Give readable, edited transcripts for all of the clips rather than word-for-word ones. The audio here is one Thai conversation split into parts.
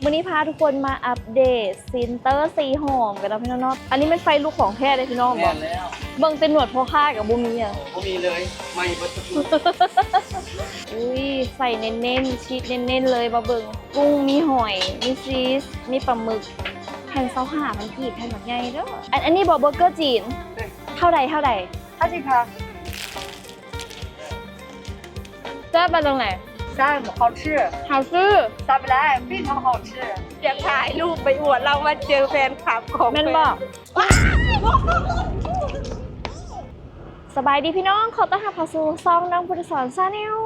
วันนี้พาทุกคนมาอัปเดตซินเตอร์สีหอมกันนะพี่น้องอันนี้เป็นไฟลูกของแท้เลยพี่น้องบอกเบิ่งเป็นหนวดพอค่ากับบุมีอ่ะบุมีเลยไม่ประตู อุ้ยใส่เน้นๆชีสเน้นๆเลยมาเบิ่งกุ้งมีหอยมีชีสมีปลาหมึกแผ่นเซาห่ามันกีบแผ่นแบบใหญ่เด้ออันนี้บอกเบอร์เกอร์จีนเท่าใด20盘，เจ้ามาตรงไหน3好吃，好ซื้อ撒不来，非常好吃。อยากถ่ายรูปไปอวดเรามาเจอแฟนคลับของ แม่นบอกสบายดีพี่น้องขอต้อนรับเข้าสู่ซองน้องพุทธสอนชาแนล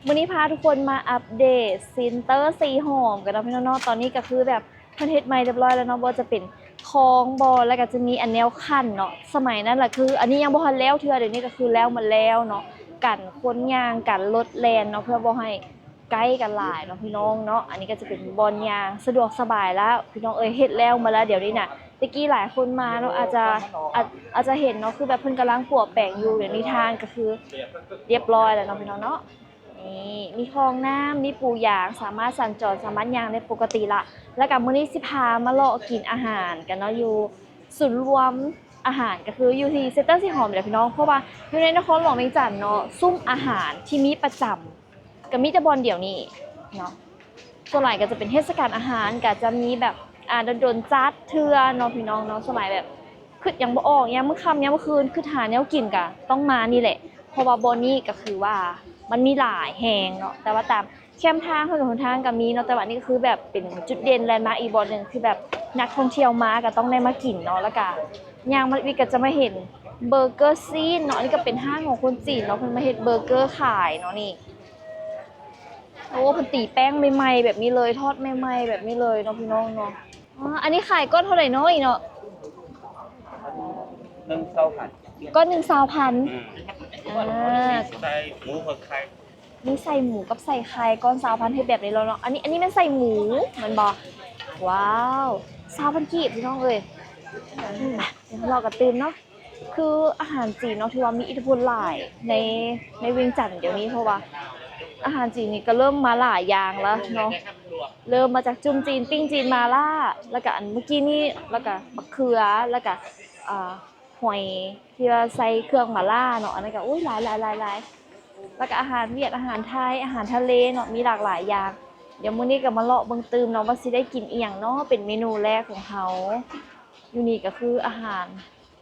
วันนี้พาทุกคนมาอัปเดตซินเตอร์สีหอมกันนะพี่น้องตอนนี้ก็คือแบบประเทศใหม่เรียบร้อยแล้วเนาะบอจะเป็นคองบอแล้วก็จะมีอันแนวขั้นเนาะสมัยนั้นแหละคืออันนี้ยังบ่ทันแล้วเทื่อเดี๋ยวนี้ก็คือแล้วมาแล้วเนาะกันคนยางกันรถแลนเนาะเพื่อบ่ให้ใกล้กันหลายเนาะพี่น้องเนาะอันนี้ก็จะเป็นบอลยางสะดวกสบายแล้วพี่น้องเฮ็ดแล้วมาแล้วเดี๋ยวนี้น่ะตะกี้หลายคนมาเนาะอาจจะเห็นเนาะคือแบบเพิ่นกำลังปวกแปลงอยู่เดี๋ยวนี้ทางก็คือเรียบร้อยแล้วเนาะพี่น้องเนาะนี่มีคลองน้ำมีปูยางสามารถสัญจรสามารถยางได้ปกติละแล้วกับมื้อนี้สิพามาเลาะกินอาหารกันเนาะอยู่ศูนย์รวมอาหารก็คืออยู่ที่เซ็นเตอร์สีหอมเลยพี่น้องเพราะว่าอยู่ในนครหลวงเวียงจันทน์เนาะซุ้มอาหารที่มีประจำก็มีแต่บอลเดี๋ยวนี้เนาะส่วนใหญ่ก็จะเป็นเทศกาลอาหารก็จะมีแบบโดนจัดเทื่อเนาะพี่น้องเนาะสมัยแบบคือยังบ่ออกยังมื้อค่ำยังมื้อคืนคือหาแนวกินก็ต้องมานี่แหละเพราะว่าบอลนี้ก็คือว่ามันมีหลายแหงเนาะแต่ว่าตามแคมทางถนนทางก็มีเนาะแต่ว่านี่ก็คือแบบเป็นจุดเด่นแลนด์มาร์คอีกบอลนึงคือแบบนักท่องเที่ยวมาก็ต้องได้มากินเนาะแล้วก็ย่างมาอีกก็จะมาเห็นเบอร์เกอร์ซีนเนาะนี่ก็เป็นห้างของคนจีนเนาะเพิ่นมาเฮ็ดเบอร์เกอร์ขายเนาะนี่โอ้เพิ่นตีแป้งใหม่ๆแบบนี้เลยทอดใหม่ๆแบบนี้เลยเนาะพี่น้องเนาะอ๋ออันนี้ขายก้อนเท่าไหร่เนาะอีเนาะก้อน1,000ใส่หมูกับไข่ นี่ใส่หมูกับใส่ไข่ก้อน20,000ให้แบบนี้แล้วเนาะอันนี้มันใส่หมูมันบอกว้าว20,000กีบพี่น้องเอ้ยเดี๋ยวเราก็ตื่นเนาะคืออาหารจีนเนาะที่ว่ามีอิทธิพลหลายในเวียงจันทน์เดี๋ยวนี้เพราะว่าอาหารจีนนี่ก็เริ่มมาหลายอย่างแล้วเนาะเริ่มมาจากจุ่มจีนปิ้งจีนมาล่าแล้วก็อันเมื่อกี้นี่แล้วก็มะเขือแล้วก็หอยที่ว่าใส่เครื่องมาล่าเนาะอันนั้นก็อุ้ยหลายแล้วก็อาหารเวียดอาหารไทยอาหารทะเลเนาะมีหลากหลายอย่างเดี๋ยวมื้อนี้ก็มาเลาะเบิ่งตื่มเนาะว่าสิได้กินอีหยังเนาะเป็นเมนูแรกของเขาอยู่นี่ก็คืออาหาร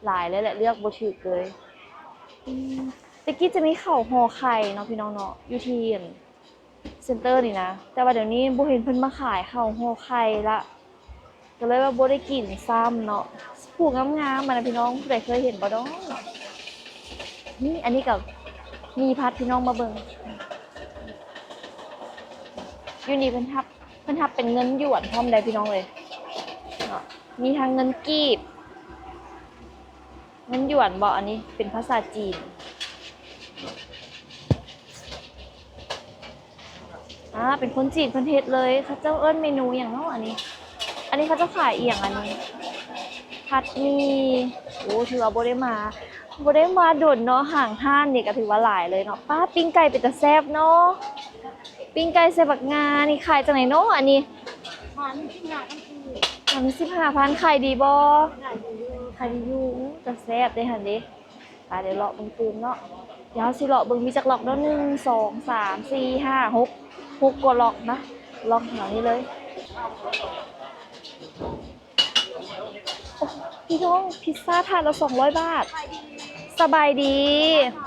หลายเลยแหละเลือกบ่ถูกเลยตะกี้จะมีข้าวห่อไข่เนาะพี่น้องเนาะอยู่ที่เซ็นเตอร์นี่นะแต่ว่าเดี๋ยวนี้บ่เห็นเพิ่นมาขายข้าวห่อไข่ละก็เลยว่าบ่ได้กินซ้ำเนาะผูกงามๆมานะพี่น้องผู้ใดเคยเห็นบ่ดอกนี่อันนี้ก็มีพัดพี่น้องมาเบิ่งอยู่นี่เพิ่นทับเป็นเงินหยวนพร้อมได้พี่น้องเลยเนาะมีทางเงินกีบเงินหยวนบ่อันนี้เป็นภาษาจีนเป็นคนจีนเพิ่นเฮ็ดเลยเขาเจ้าเอิ้นเมนูหยังเนาะอันนี้เขาจะขายอีหยังอันนี้ผัดหมี่โอ้ถือว่าบ่ได้มาโดนเนาะห่างห้านนี่ก็ถือว่าหลายเลยเนาะป้าปิ้งไก่เป็นตาแซ่บเนาะปิ้งไก่ใส่บักงานี่ขายจังไหนเนาะอันนี้15,000ขายดีบ่ขายดีอยู่ตาแซ่บเด้หั่นเด้ไปเดี๋ยวเลาะเบิ่งตื่มเนาะเดี๋ยวสิเลาะเบิ่งมีจักล็อกเนาะ1 2 3 4 5 6กว่าล็อกนะล็อกแถวนี้เลยพี่น้องพิซซ่าถาดละ200 บาทสบายดี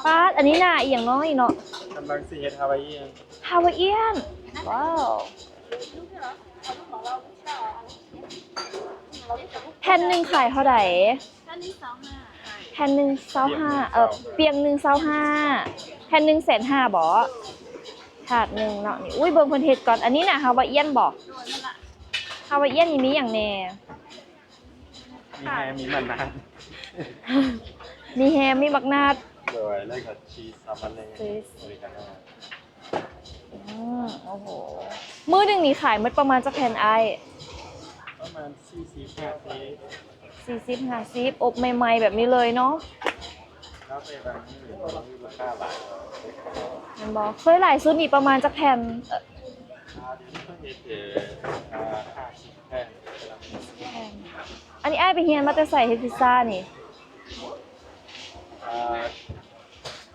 ป้าอันนี้น่ะอีหยังน้อยเนาะกำลังสิเฮ็ดฮาวายเอียนว้าวแผ่นหนึ่งขายเท่าไหร่แผ่นหนึ่ง25เปียง1 25แผ่น1 150,000บ่ถาดหนึ่งเนาะนี่อุ้ยเบิ่งเพิ่นเฮ็ดก่อนอันนี้น่ะฮาวายเอียนบ่ฮาวายเอียนนี่มีหยังแน่มีมันนาน มีแฮมมีบักนาดโดยแล้วก็ชีสซับมันเลยอเมริกาโน่โอ้โหมื้อหนึงนี่ขายหมดประมาณจักแผ่นอ้ายประมาณ40-50อบใหม่ๆแบบนี้เลยเนาะแล้วไปบางที่ราคาหลายมันบ่เคยหลายสุดนี่ประมาณจักแผ่นเดี๋ยวนี้เพิ่งเฮ็ด ไปเฮียนมาแต่ใส่เฮ็ดพิซซ่านี่ อ่า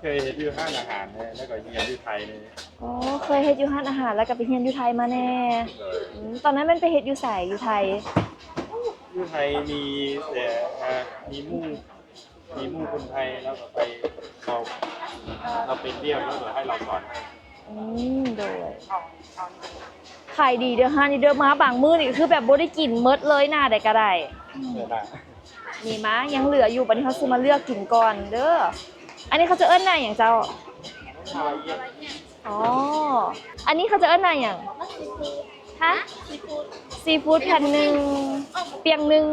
เคยเห็นอยู่ห้างอาหารเนี่ยแล้วก็เฮียนที่ไทยเนี่ย อ๋อเคยเฮ็ดอยู่ร้านอาหารแล้วก็ไปเฮียนอยู่ไทยมาแน่ เลย ตอนนั้นมันไปเฮ็ดอยู่ไสอยู่ไทย ที่ไทยมีแต่มีหมู่คนไทยแล้วก็ไปเราเป็นเรียกแล้วเดี๋ยวให้เราสอน โดยขายดีเด้อฮะนี่เด้อมาบางมื้อนี่คือแบบบ่ได้กินหมดเลยหน้าใดก็ได้ เดี๋ยวนะ มีมายังเหลืออยู่บัดนี้เขาซื้อมาเลือกกินก่อนเด้อ อันนี้เขาจะเอิ้นหน้าหยังเจ้า อ๋อ อันนี้เขาจะเอิ้นหน้าหยังฮะซีฟู้ดแผ่นหนึ่งเปียงหนึ่ง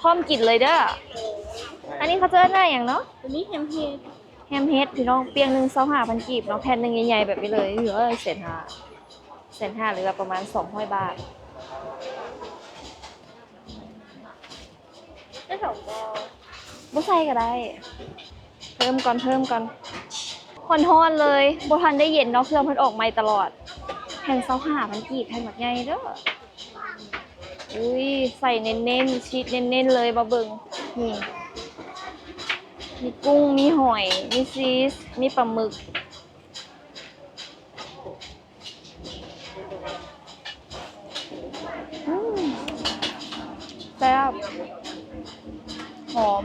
พร้อมกินเลยเด้อ อันนี้เขาจะเอิ้นหน้าหยังเนาะ ตัวนี้แฮมเฮด แฮมเฮดพี่น้องเปียงหนึ่ง25,000กีบเนาะแผ่นหนึ่งใหญ่ๆแบบนี้เลยเหลือ1,500,000หรือว่าประมาณ200 บาท ได้2บอล บ่ใส่ก็ได้ เพิ่มก่อนฮ้อนๆเลยบ่ทันได้เย็นเนาะเครื่องเพิ่นออกใหม่ตลอดแผ่น25,000กีบแผ่นบักใหญ่เด้ออุ้ยใส่เน้นๆชีสเน้นๆเลยมาเบิ่งนี่มีกุ้งมีหอยมีชีสมีปลาหมึกแซ่บหอม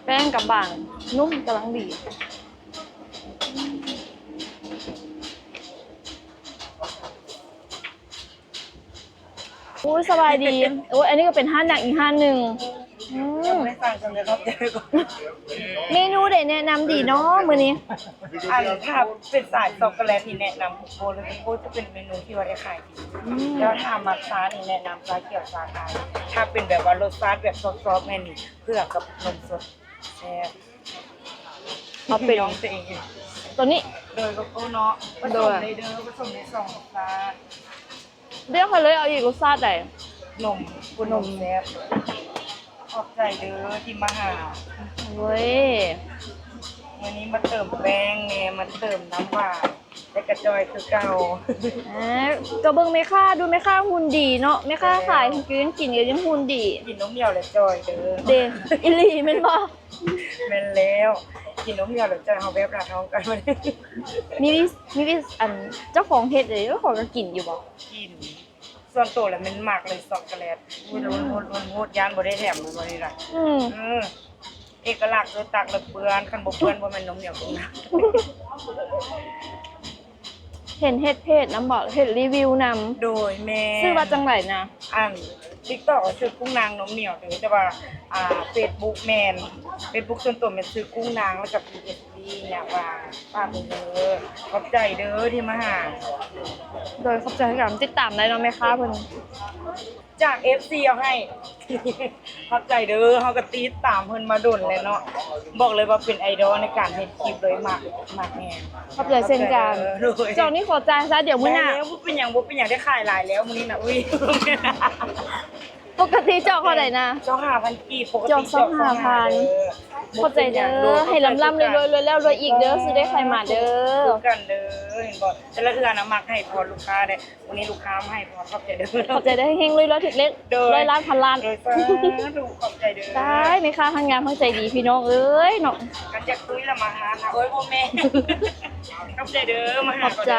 แป้งกับบางนุ่มกำลังดีอุ้ยสบายดีโอ้ยอันนี้ก็เป็นห้านหนักอีกห้านหนึ่งไม่สั่งกันเลยครับเจ๊ก่อน เมนูเด็ดแนะนำดีเนาะมื้อนี้ อันถ้าเป็นสายช็อกโกแลตที่แนะนำโบเลยโบจะเป็นเมนูที่ว่าได้ขายดีแล้วถ้ามักซานี่แนะนำซาเขียวซาไทยถ้าเป็นแบบว่ารสชาติแบบซอฟๆแม่นี่เพื่อกับนมสดแซ่บ เอาเป็น น้องตัวเอง ตัวนี้ โดยก็เนาะผสมในเด้อผสมในสองซา เรียกเขาเลยเอาอีกรสชาติใด นมกุนมแซ่บขอบใจเด้อที่มาหา เว้ย วันนี้มาเติมแป้งแน่มาเติมน้ำหวานแต่กระจอยคือเก่า กระเบิงแม่ค้าดูแม่ค้าหุ่นดีเนาะแม่ค้าขายกินกินก็ยังหุ่นดี กินนมเหนียวและจอยเด้อ เด้อิลีแม่นบ่ แม่นแล้วกินนมเหนียวและจอยเฮาแบบราท้องกันวันนี้ มีอันเจ้าของเฮ็ดเลยเจ้าของก็กินอยู่บ่ กินส่วนตัวแล้วมันมักเลยช็อกโกแลตอุ้ยโหดย่านบ่ได้แถมเลยบ่ได้ล่ะเอกลักษณ์คือตักแล้วเปื้อนคันบ่เปื้อนบ่แม่นนมเหนียวตรงนั้น เห็นเฮ็ดเพจนำบ่เฮ็ดรีวิวนำ โดยแม่ ชื่อว่าจังไดนะ อัน TikTok ก็ชื่อกุ้งนางนมเหนียวเด้อแต่ว่าFacebook แม่น Facebook ส่วนตัวแม่นชื่อกุ้งนางแล้วกับ PSB เนี่ยว่าฝากเด้อขอบใจเด้อที่มาหา โดยขอบใจให้กันติดตามได้เนาะแม่ค้าเพิ่น จาก FC เอาให้ ขอบใจเด้อเฮาก็ติดตามเพิ่นมาดนเลยเนาะบอกเลยว่าเป็นไอดอลในการเฮ็ดคลิปเลยมากแน่ ขอบใจเช่นกัน โดย เจ้านี่ขอจ่ายซะเดี๋ยวมื้อหน้า แล้วบ่เป็นหยังได้ขายหลายแล้วมื้อนี้น่ะอุ้ย ปกติเจ้าเท่าใดนะ เจ้า5,000กีบปกติ เจ้า2,500 ขอบใจเด้อให้ลำๆรวยๆแล้วรวยอีกเด้อซื้อได้ใครมาเด้อ ดูกันเด้อเห็นบ่แต่ละเทื่อน่ะมักให้พอลูกค้าได้วันนี้ลูกค้ามาให้พอขอบใจเด้อ ขอบใจได้เฮงรวยๆถึกเล็ก โดย ร้อยล้านพันล้าน โดยสาธุขอบใจเด้อ ได้ไหมคะทางงานทั้งใจดีพี่น้องเอ้ยเนาะ กันจะคุยละมาหานะโอ้ยพ่อแม่ ขอบใจเด้อมา ข หา อบ ก่อน ใจ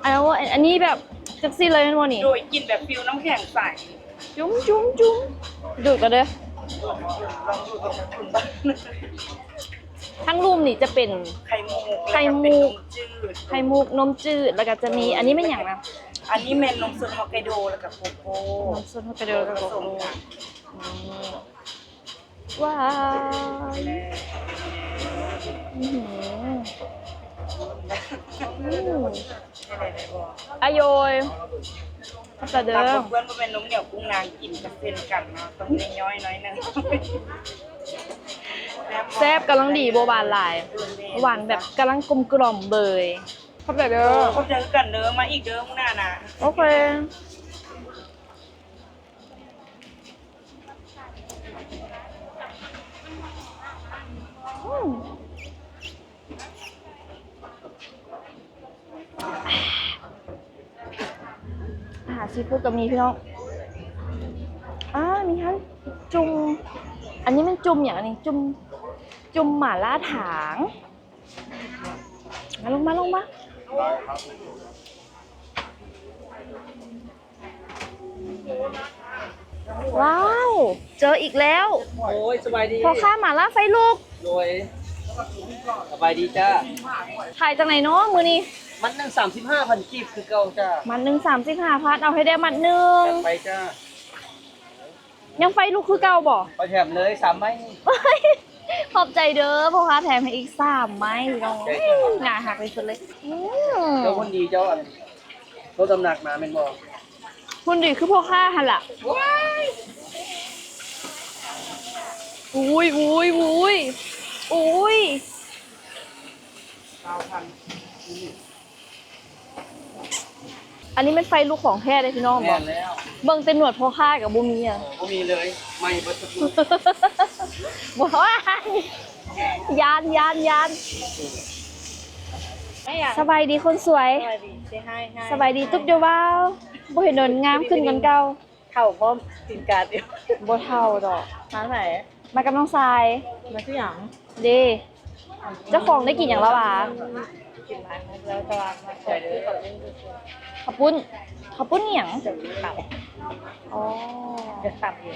เด้อ อันนี้แบบจักซี่เลยแม่นบ่นี่ โดยกินแบบฟิวน้ำแข็งใส จุ้มดูดกันเด้อ ลองดูตรงคุณบ้าง ทั้งรูมนี่จะเป็น ไข่มุก ไข่มุก จืด ไข่มุกนมจืดแล้วก็จะมีอันนี้เป็นอย่างนะ อันนี้เมนนมสดฮอกไกโดแล้วกับโกโก้ นมสดฮอกไกโดแล้วก็โกโก้ว้าวอื้อหืออายอยขอบใจเด้ ตาม อ เพื่อนก็เป็นนมเหนียวกุ้งนางกินกับเส้นกันเนาะต้องน้อยๆหน่อยนึง แซ่บกำลังดีโบหวานหลายหวานแบบกำลังกลมกล่อมเบยขอบใจเด้อ เขาเจอกันเด้อมาอีกเด้อมื้อหน้าน่ะ โอเคอาหารซีฟู้ดก็มีพี่น้อง มีฮันจุ่มอันนี้มันจุ่มอย่างนี้จุ่มหม่าล่าถางมาลงมา ได้ครับ ว้าว เจออีกแล้ว โอ้ยสบายดี พอค้าหม่าล่าไฟลูก โดยสบายดีจ้า ถ่ายจากไหนเนาะมือนี้ มันหนึ่ง35,000กีบคือเก่าจ้า มัน135,000เอาให้ได้มัดหนึ่ง จัดไปจ้า ยังไฟลูกคือเก่าบ่ พอแถมเลย3ไม้ เฮ้ยขอบใจเด้อพ่อค้าแถมให้อีก3 ไม้น้องหน่าหักไปสุดเลยอืม เจ้าคนดีเจ้าอันลดน้ำหนักมาเป็นบ่ คุณดีคือพ่อค้าหันล่ะอุ้ยอันนี้เป็นไฟลูกของแท้เลยพี่น้องบ แม่ อก นแล้ว เบิ่งแต่หนวดพ่อค้ากับบุมีอ่ะ ก็มีเลยไม่เบิดสักลูก บอกว่ายานสบายดีคนสวย สวัสดีเซฮาย สบายดีตุ๊บเดียวว้าวบ่เห็นโดนงามขึ้นกันเก่า เข่าพร้อมกินการเดียว บ่เท่าดอก มาไหน มากับน้องทราย มาที่หยัง เด้เจ้าของได้กินอย่างละหวา กินมาแล้วจะวางมาใส่เลยกับเล่นดูสิ ข้าวปุ้นนี่หยัง จะมีตับ อ๋อ จะตับอยู่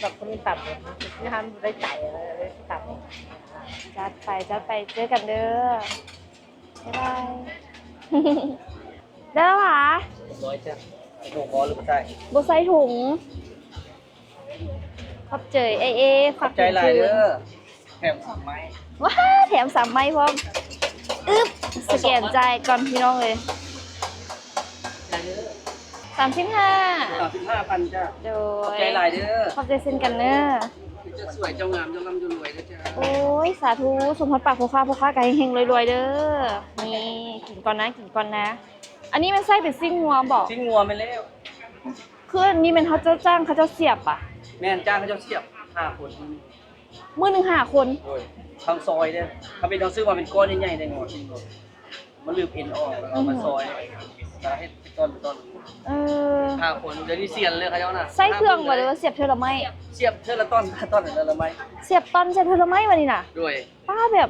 แบบคนมีตับเลยนี่ฮันได้ใจอะไรตับ จัดไปเจอกันเด้อบ๊ายบาย ได้แล้วหรอ ร้อยจ้าไอ้หนูขอหรือไม่ใช่ บ่ใส่ถุงขอบเจยเอ ขอบใจหลายเด้อแถม3ไม้ ว้าแถม3 ไม้พร้อมอึ๊บสแกนจ่ายก่อนพี่น้องเลย หลายเด้อ 35 35,000จ้า โด ขอบ ย ใจหลายเด้อ ขอบใจเส้นกันเนอะ จะสวยเจ้างามเจ้าร่ำเจ้ารวยเด้อจ้า โอ้ยสาธุสมพรปากพ่อค้าไก่เฮงๆรวยๆเด้อนี่กินก่อนนะ อันนี้มันไส้เป็นซิ่งงัวบอก ชิ้นงัวไปแล้ว คืออันนี้มันเขาเจ้าจ้างเขาเจ้าเสียบอ่ะ แม่นจ้างเขาเจ้าเสียบ5 คน มื้อหนึง5 คน โดยทางซอยเด้อเขาเป็นต้องซื้อมาเป็นก้อนใหญ่ๆในงอชิ้นงัวมันลืมเอ็นออกแล้วเอามาซอยแล้วเฮ็ดเป็นต้น เออ 5 คนเดี๋ยวนี้เสียนเลยเขาเจ้าน่ะ ไส้เครื่องบ่เลยว่าเสียบเทอละไม้ เสียบเท่าละต้นต้นละไม้ เสียบตอนเสียบเทอละไม้มานี่น่ะ ด้วย ป้าแบบ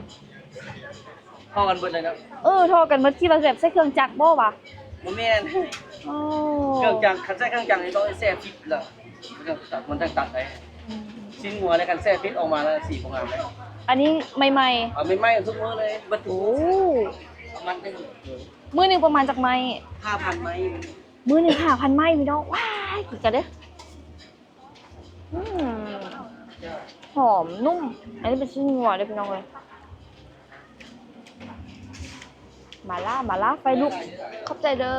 พอกันเบิดเลยนะ โทรกันเมื่อกี้เราเสียบใส่เครื่องจักรบ่วะ บ่แม่น อ๋อ เครื่องจักรคันใช้เครื่องจักรนี่ต้องแซ่ฟิตละมันต้องตัดได้ชิ้นงัวในการแซ่ฟิตออกมาแล้วสีบ่งามเลย อันนี้ใหม่ เอาไม่ไหม้ทุกมื้อเลยเบิด ๆ ทุ โอ้ กประมาณนึง มื้อหนึงประมาณจักไม้ 5,000ไม้ มื้อหนึง5,000ไม้พี่น้องว้ายกินกันเด้ออืมหอมนุ่ม อันนี้เป็นชิ้นงัวเด้อพี่น้องเลยมาล่าไฟลุกขอบใจเด้อ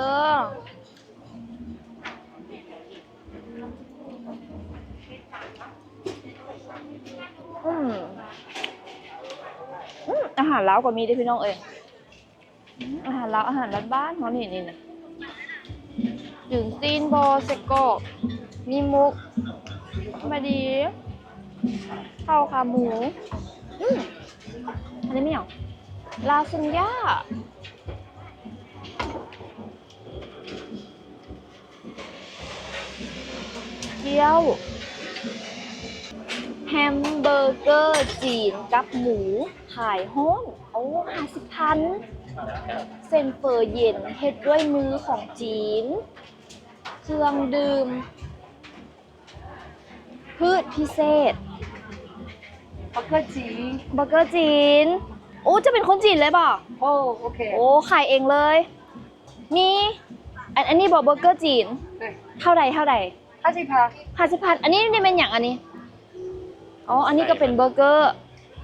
อาหารลาวก็มีเด้อพี่น้องเอ้ยอาหารลาวอาหารบ้านๆเขานี่นะจึงซีนบอเซโกะมีมุกมาดีข้าวขาหมูอันนี้ไม่เหรอลาซานญ่าเกี๊ยวแฮมเบอร์เกอร์จีนกับหมูขายห้องโอ้50,000เส้นเฟอเย็นเฮ็ดด้วยมือของจีน เครื่องดื่มพืชพิเศษ บักเกอร์จี เบอร์เกอร์จีนโอ้จะเป็นคนจีนเลยบ่ โอ้โอเค โอ้ขายเองเลย มีอันนี้บอกเบอร์เกอร์จีนเท่าใด50,000อันนี้นี่เป็นอย่างอันนี้อ๋ออันนี้ก็เป็นเบอร์เกอร์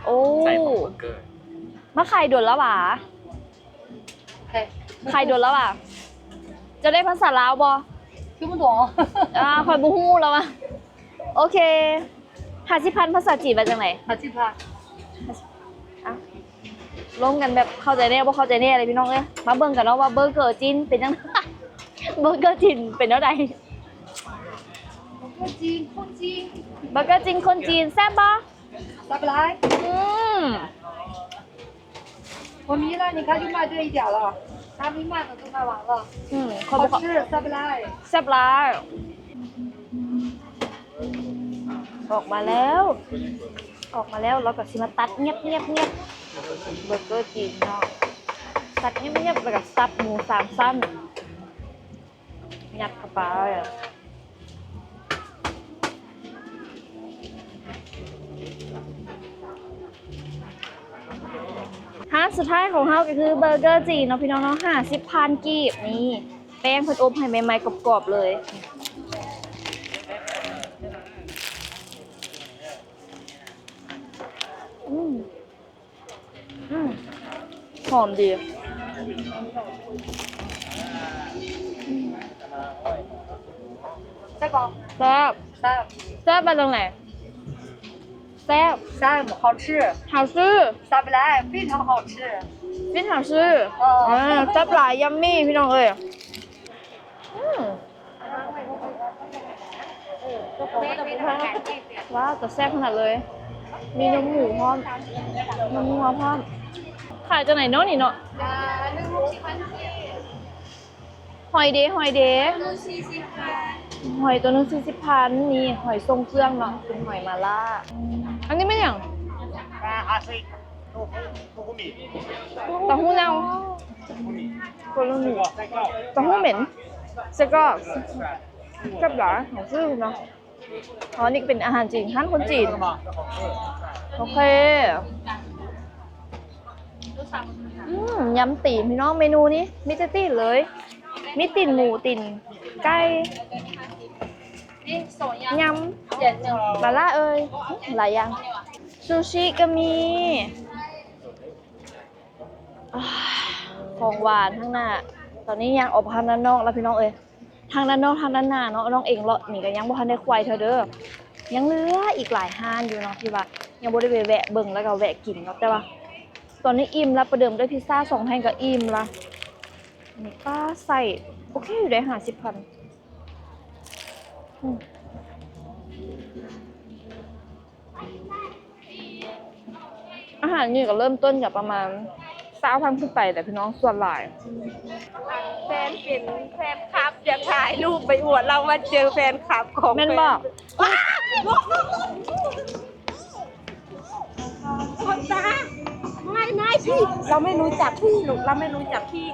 โอ้ ใส่ของเบอร์เกอร์ มาขายด่วนแล้วหวะ โอเค ขายด่วนแล้วหวะจะได้ภาษาลาวบ่ คือมันตัว คอยบูฮู้แล้ววะโอเค50,000ภาษาจีนมาจากไหน 50,000 อ่ะร่วมกันแบบเข้าใจแน่บ่เข้าใจแน่อะไรพี่น้องเอ้ยมาเบิ่งกันเนาะว่าเบอร์เกอร์จีนเป็นจัง เบอร์เกอร์จีนเป็นเท่าใด บักเกอร์จีคนจี เบอร์เกอร์จีนคนจีนแซ่บบ่ สับไล อืม 我迷了，你看就卖这一点了，还没卖呢，都卖完了。 เขาบอก 好吃，sablai。 แซ่บหลาย ออกมาแล้ว ออกมาแล้วเราก็สิมาตัดเงียบเงียบเงียบเบอร์เกอร์จีนเนาะตัดเงียบเงียบแล้วก็ซับหมู3 สั้นยัดเข้าไปห้าสุดท้ายของเฮาก็คือเบอร์เกอร์จีนเนาะพี่น้องเนาะ50,000 กีบนี่แป้งเพิ่นอบให้ใหม่ๆกรอบๆเลยหอมดีแซ่บแซ่บแซ่บมาตรงไหนแซ่บ好吃好吃下不来非常好吃非常吃แซ่บหลายยัมมี่พี่น้องเอ้ยว้าวแต่แซ่บขนาดเลยมีนมหมูพร้อมนมงัวพร้อมขายจากไหนเนาะนี่เนาะหอยเด๋หอยตัวนึง40,000นี่หอยทรงเครื่องเนาะเป็นหอยมาล่าอันนี้ไม่อย่างเต้าหู้เน่าตัวละหนึ่งเต้าหู้เหม็นเสร็จก็กับหลาของซื้อเนาะอ๋อนี่เป็นอาหารจีนท่านคนจีนโอเคยำตีนพี่น้องเมนูนี้มิจะตีนเลยมีตีนหมูตีนไก่ยำปลาล่าเอ้ยหลายอย่างซูชิก็มีของหวานข้างหน้าตอนนี้ยังออกทางด้านนอกแล้วพี่น้องเอ้ยทางด้านนอกทางด้านหน้าเนาะน้องเองเลาะนี่ก็ยังบ่ทันได้ควายเธอเด้อยังเหลืออีกหลายห้านอยู่เนาะที่ว่ายังบ่ได้ไปแวะเบิ่งแล้วก็แวะกินเนาะแต่ว่าตอนนี้อิ่มแล้วประเดิมด้วยพิซซ่า2 แผ่นก็อิ่มละนี่ป้าใส่โอเคอยู่ได้50,000อาหารนี่ก็เริ่มต้นจากประมาณ20,000ขึ้นไปแต่พี่น้องส่วนหลายแฟนเป็นแฟนคลับอยากถ่ายรูปไปอวดเรามาเจอแฟนคลับของ แม่นบอก คนตาไม่พี่เราไม่รู้จักพี่ลูกเราไม่รู้จักพี่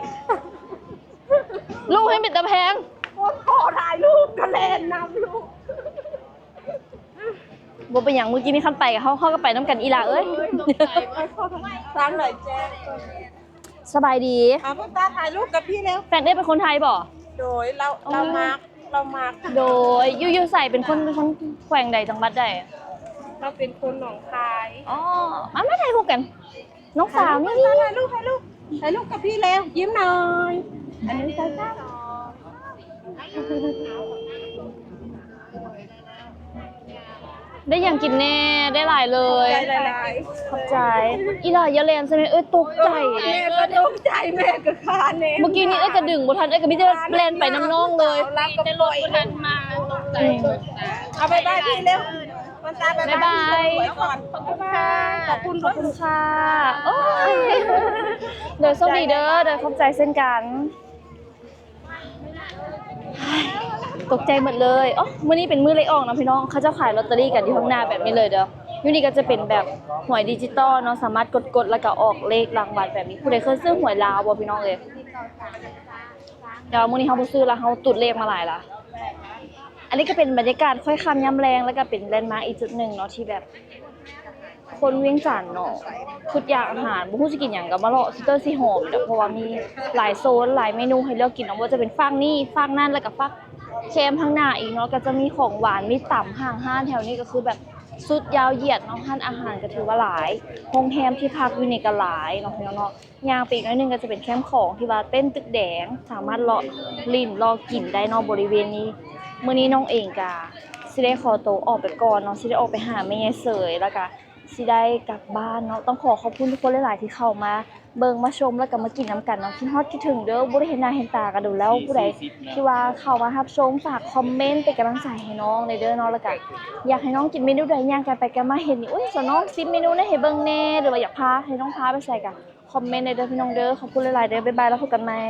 ลูกให้เป็นตะแพง คนขอถ่ายรูปก็แลนนำลูก บ่เป็นอย่างเมื่อกี้มีคำไปกับเขาก็ไปน้ำกันอีหลาเอ้ย ร้านหน่อยแจ้ง สบายดี คุณตาถ่ายรูปกับพี่แล้ว แฟนได้เป็นคนไทยบ่ โดยเรามาร์ค โดยยูใส่เป็นคนแขวงใดจังหวัดใด เราเป็นคนหนองคาย อ๋อมาถ่ายรูปกัน น้องสาวนี่ ถ่ายรูปกับพี่แล้วยิ้มหน่อยอันนี้ใช่ค่ะ ได้อย่างกินแน่ได้หลายเลย ใจละลาย ขอบใจอีหลาอย่าแลนใช่ไหมเอ้ยตกใจ แม่ก็ตกใจแม่ก็คานเอง เมื่อกี้นี้เอ้ยกระดึงบ่ทันเอ้ยก็มิจะแลนไปน้ำน้องเลย รักก็ปล่อยทันมาตกใจเอาไปบ้านพี่เร็วมันตาไป บ๊ายบาย ก่อนขอบคุณค่ะขอบคุณ ขอบคุณค่ะโอ้ยเดี๋ยวโชคดีเด้อเดี๋ยวขอบใจเช่นกันตกใจหมดเลยอ๋อมื้อนี้เป็นมื้อเลขออกนะพี่น้องเขาจะขายลอตเตอรี่กันที่ข้างหน้าแบบนี้เลยเด้ออยู่นี่ก็จะเป็นแบบหวยดิจิตอลเนาะสามารถกดแล้วก็ออกเลขรางวัลแบบนี้ผู้ใดเคยซื้อหวยลาวบ่พี่น้องเอ้ยเดี๋ยวมื้อนี้เฮาบ่ซื้อแล้วเฮาตุดเลขมาหลายละอันนี้ก็เป็นบรรยากาศค่อยค่ำยามแลงแล้วก็เป็นแลนด์มาร์คอีกจุดหนึ่งเนาะที่แบบคนเวียงจันทน์เนาะคืออยากอาหารบ่ฮู้สิกินหยังก็มาเลาะซิเตอร์ซีโฮมเด้อเพราะว่ามีหลายโซนหลายเมนูให้เลือกกินเนาะว่าจะเป็นฝั่งนี้ฝั่งนั้นแล้วก็ฝั่งเค็มข้างหน้าอีกเนาะก็จะมีของหวานมีต่ำห่างห้านแถวนี้ก็คือแบบสุดยาวเหยียดเนาะห้านอาหารก็ถือว่าหลายโรงแรมที่พักอยู่นี่ก็หลายเนาะพี่น้องเนาะย่างไปอีกหน่อยนึงก็จะเป็นแคมป์ของที่ว่าเต้นตึกแดงสามารถเลาะลิ้นรอกินได้เนาะบริเวณนี้มื้อนี้น้องเองก็สิได้ขอตัวออกไปก่อนเนาะสิได้ออกไปหาแม่ยายเสยแล้วก็สิได้กลับบ้านเนาะต้องขอบคุณทุกคนหลายๆที่เข้ามาเบิ่งมาชมแล้วก็มากินน้ำกันเนาะคิดฮอดคิดถึงเด้อบ่ได้เห็นหน้าเห็นตากันดูแล้วผู้ใดที่ว่าเข้ามารับชมฝากคอมเมนต์เป็นกำลังใจให้น้องในเด้อเนาะแล้วก็อยากให้น้องกินเมนูใดย่างกันไปกันมาเห็นนี่โอ้ยสน้องซิมเมนูได้ให้เบิ่งแน่หรือว่าอยากพาให้น้องพาไปใส่กันคอมเมนต์ในเด้อพี่น้องเด้อขอบคุณหลายๆเด้อบ๊ายบายแล้วพบกันใหม่